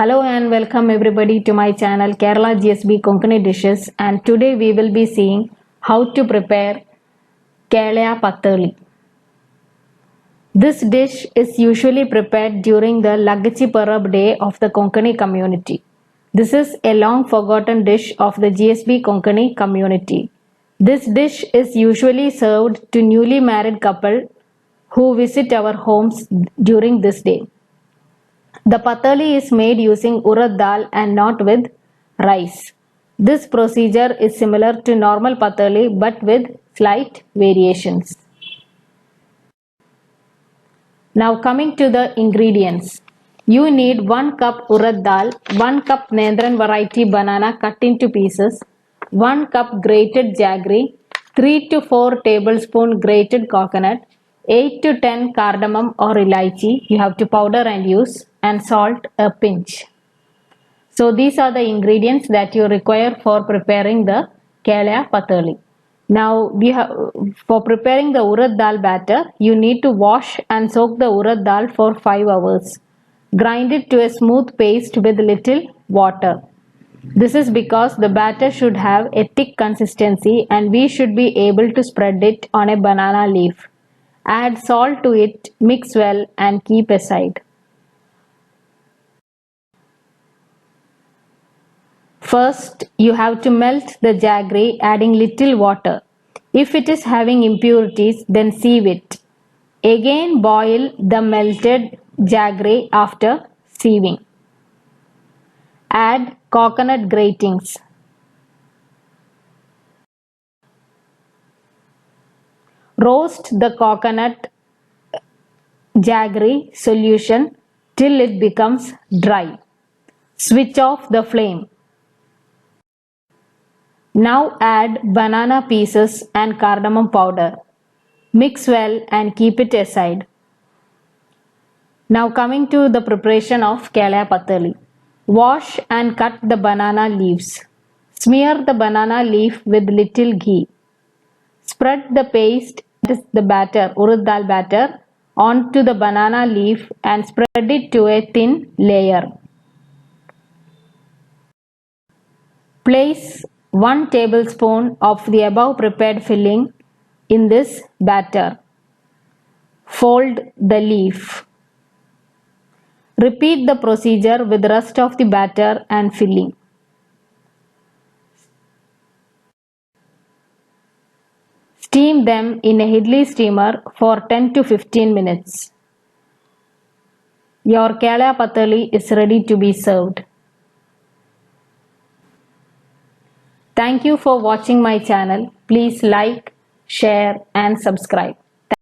Hello and welcome everybody to my channel Kerala GSB Konkani Dishes, and today we will be seeing how to prepare Kelya Patholi. This dish is usually prepared during the Laggach Parabh day of the Konkani community. This is a long forgotten dish of the GSB Konkani community. This dish is usually served to newly married couple who visit our homes during this day. The patholi is made using urad dal and not with rice. This procedure is similar to normal patholi but with slight variations. Now coming to the ingredients. You need 1 cup urad dal, 1 cup Nendran variety banana cut into pieces, 1 cup grated jaggery, 3 to 4 tablespoon grated coconut, 8 to 10 cardamom or elaichi you have to powder and use, and salt a pinch. So these are the ingredients that you require for preparing the Kelya Patholi. Now for preparing the urad dal batter, you need to wash and soak the urad dal for 5 hours. Grind it to a smooth paste with little water. This is because the batter should have a thick consistency and we should be able to spread it on a banana leaf. Add salt to it, mix well and keep aside. First, you have to melt the jaggery adding little water. If it is having impurities, then sieve it. Again boil the melted jaggery after sieving. Add coconut gratings. Roast the coconut jaggery solution till it becomes dry. Switch off the flame. Now add banana pieces and cardamom powder. Mix well and keep it aside. Now coming to the preparation of Kelya Patholi. Wash and cut the banana leaves. Smear the banana leaf with little ghee. Spread the paste, that is the batter, urad dal batter, onto the banana leaf and spread it to a thin layer. Place 1 tablespoon of the above prepared filling in this batter. Fold the leaf. Repeat the procedure with the rest of the batter and filling. Steam them in a idli steamer for 10 to 15 minutes. Your Kelya Patholi is ready to be served. Thank you for watching my channel. Please like, share and subscribe.